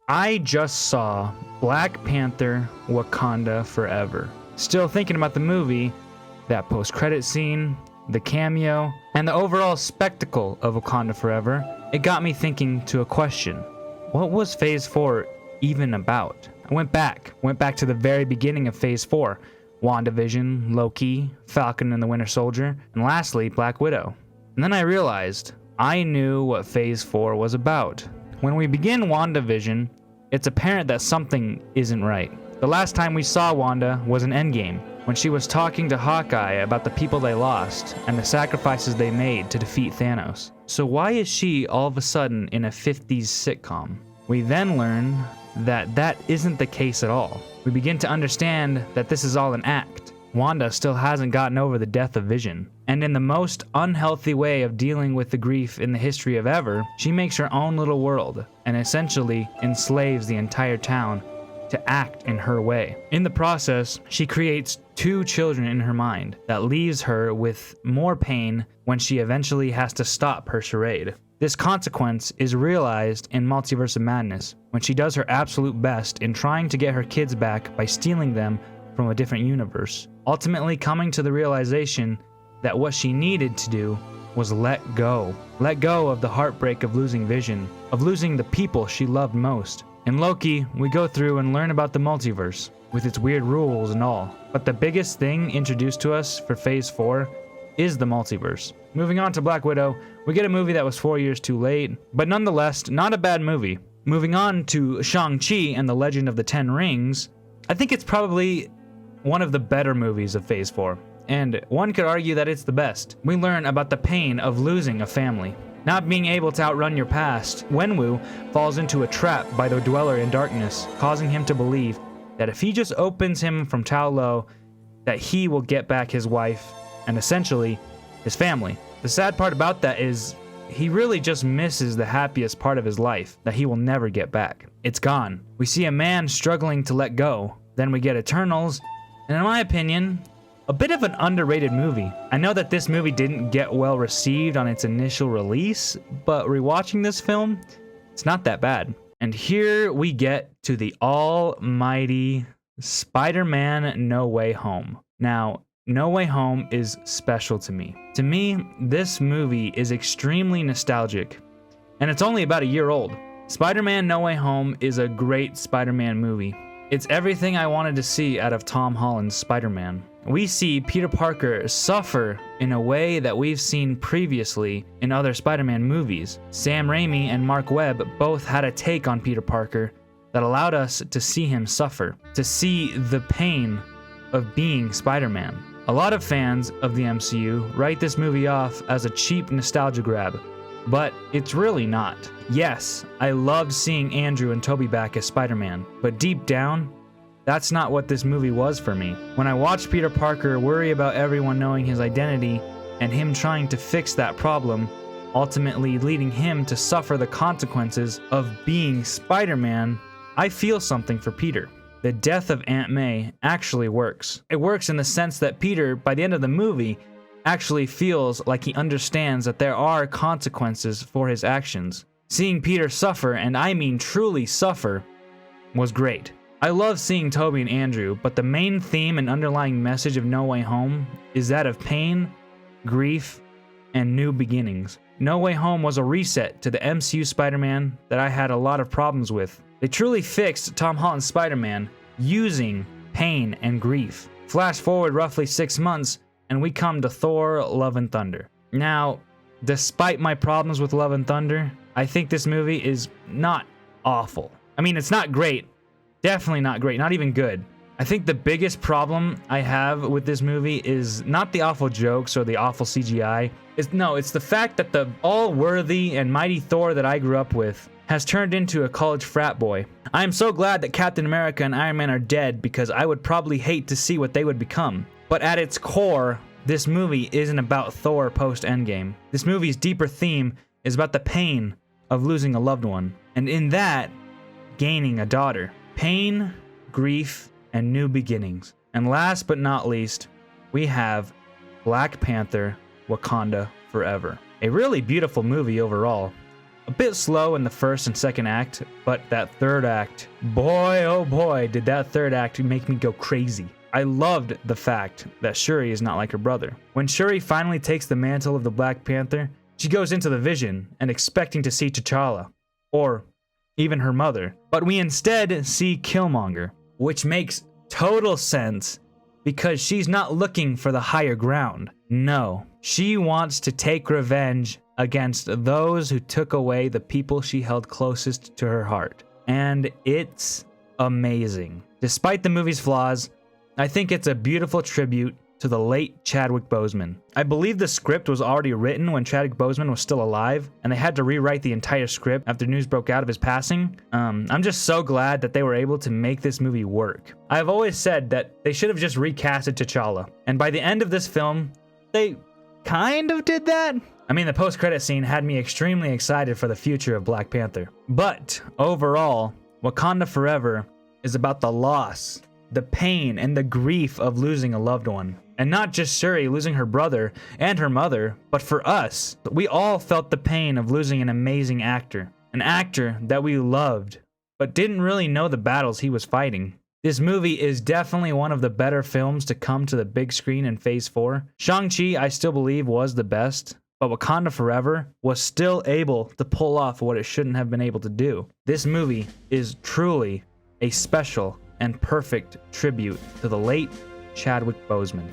I just saw Black Panther Wakanda Forever. Still thinking about the movie, that post-credit scene, the cameo, and the overall spectacle of Wakanda Forever, it got me thinking to a question. What was Phase 4 even about? I went back to the very beginning of Phase 4. WandaVision, Loki, Falcon and the Winter Soldier, and lastly, Black Widow. And then I realized I knew what Phase 4 was about. When we begin WandaVision, it's apparent that something isn't right. The last time we saw Wanda was in Endgame, when she was talking to Hawkeye about the people they lost and the sacrifices they made to defeat Thanos. So why is she all of a sudden in a 50s sitcom? We then learn that that isn't the case at all. We begin to understand that this is all an act. Wanda still hasn't gotten over the death of Vision. And in the most unhealthy way of dealing with the grief in the history of ever, she makes her own little world and essentially enslaves the entire town to act in her way. In the process, she creates 2 children in her mind that leaves her with more pain when she eventually has to stop her charade. This consequence is realized in Multiverse of Madness, when she does her absolute best in trying to get her kids back by stealing them from a different universe, ultimately coming to the realization that what she needed to do was let go. Let go of the heartbreak of losing Vision, of losing the people she loved most. In Loki, we go through and learn about the multiverse, with its weird rules and all. But the biggest thing introduced to us for Phase 4 is the multiverse. Moving on to Black Widow, we get a movie that was 4 years too late, but nonetheless, not a bad movie. Moving on to Shang-Chi and the Legend of the Ten Rings, I think it's probably one of the better movies of Phase 4, and one could argue that it's the best. We learn about the pain of losing a family, not being able to outrun your past. Wenwu falls into a trap by the Dweller in Darkness, causing him to believe that if he just opens him from Ta Lo, that he will get back his wife and essentially his family. The sad part about that is he really just misses the happiest part of his life that he will never get back. It's gone. We see a man struggling to let go. Then we get Eternals, and in my opinion, a bit of an underrated movie. I know that this movie didn't get well received on its initial release, but rewatching this film, it's not that bad. And here we get to the almighty Spider-Man No Way Home. Now, No Way Home is special to me. To me, this movie is extremely nostalgic, and it's only about a year old. Spider-Man No Way Home is a great Spider-Man movie. It's everything I wanted to see out of Tom Holland's Spider-Man. We see Peter Parker suffer in a way that we've seen previously in other Spider-Man movies. Sam Raimi and Mark Webb both had a take on Peter Parker that allowed us to see him suffer, to see the pain of being Spider-Man. A lot of fans of the MCU write this movie off as a cheap nostalgia grab, but it's really not. Yes, I loved seeing Andrew and Tobey back as Spider-Man, but deep down, that's not what this movie was for me. When I watched Peter Parker worry about everyone knowing his identity and him trying to fix that problem, ultimately leading him to suffer the consequences of being Spider-Man, I feel something for Peter. The death of Aunt May actually works. It works in the sense that Peter, by the end of the movie, actually feels like he understands that there are consequences for his actions. Seeing Peter suffer, and I mean truly suffer, was great. I love seeing Tobey and Andrew, but the main theme and underlying message of No Way Home is that of pain, grief, and new beginnings. No Way Home was a reset to the MCU Spider-Man that I had a lot of problems with. They truly fixed Tom Holland's Spider-Man using pain and grief. Flash forward roughly 6 months, and we come to Thor: Love and Thunder. Now, despite my problems with Love and Thunder, I think this movie is not awful. I mean, it's not great. Definitely not great, not even good. I think the biggest problem I have with this movie is not the awful jokes or the awful CGI. It's the fact that the all-worthy and mighty Thor that I grew up with has turned into a college frat boy. I am so glad that Captain America and Iron Man are dead, because I would probably hate to see what they would become. But at its core, this movie isn't about Thor post-Endgame. This movie's deeper theme is about the pain of losing a loved one, and in that, gaining a daughter. Pain, grief, and new beginnings. And last but not least, we have Black Panther: Wakanda Forever. A really beautiful movie overall. a bit slow in the first and second act, but that third act, boy oh boy, did that third act make me go crazy. I loved the fact that Shuri is not like her brother. When Shuri finally takes the mantle of the Black Panther, she goes into the vision and expecting to see T'Challa, or even her mother. But we instead see Killmonger, which makes total sense because she's not looking for the higher ground. No, she wants to take revenge against those who took away the people she held closest to her heart. And it's amazing. Despite the movie's flaws, I think it's a beautiful tribute to the late Chadwick Boseman. I believe the script was already written when Chadwick Boseman was still alive, and they had to rewrite the entire script after news broke out of his passing. I'm just so glad that they were able to make this movie work. I've always said that they should have just recasted T'Challa, and by the end of this film, they kind of did that. I mean, the post-credit scene had me extremely excited for the future of Black Panther. But overall, Wakanda Forever is about the loss, the pain, and the grief of losing a loved one. And not just Shuri losing her brother and her mother, but for us, we all felt the pain of losing an amazing actor. An actor that we loved, but didn't really know the battles he was fighting. This movie is definitely one of the better films to come to the big screen in Phase 4. Shang-Chi, I still believe, was the best, but Wakanda Forever was still able to pull off what it shouldn't have been able to do. This movie is truly a special and perfect tribute to the late Chadwick Boseman.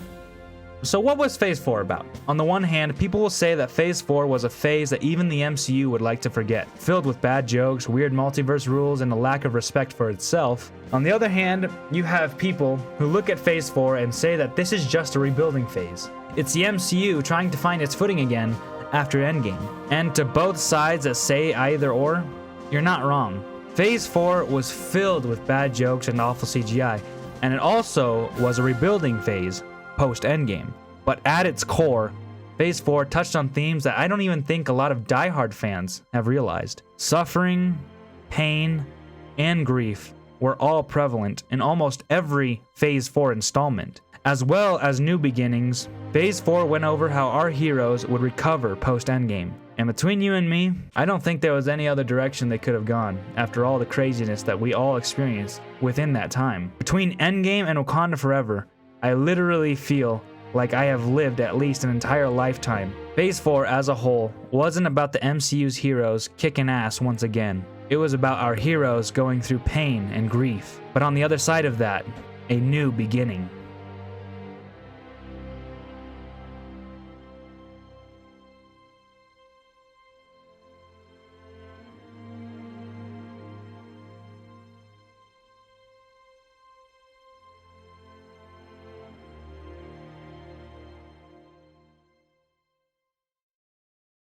So what was Phase 4 about? On the one hand, people will say that Phase 4 was a phase that even the MCU would like to forget, filled with bad jokes, weird multiverse rules, and a lack of respect for itself. On the other hand, you have people who look at Phase 4 and say that this is just a rebuilding phase. It's the MCU trying to find its footing again after Endgame. And to both sides that say either or, you're not wrong. Phase 4 was filled with bad jokes and awful CGI, and it also was a rebuilding phase post-Endgame. But at its core, Phase 4 touched on themes that I don't even think a lot of die-hard fans have realized. Suffering, pain, and grief were all prevalent in almost every Phase 4 installment. As well as new beginnings, Phase 4 went over how our heroes would recover post-Endgame. And between you and me, I don't think there was any other direction they could have gone after all the craziness that we all experienced within that time. Between Endgame and Wakanda Forever, I literally feel like I have lived at least an entire lifetime. Phase 4 as a whole wasn't about the MCU's heroes kicking ass once again. It was about our heroes going through pain and grief. But on the other side of that, a new beginning.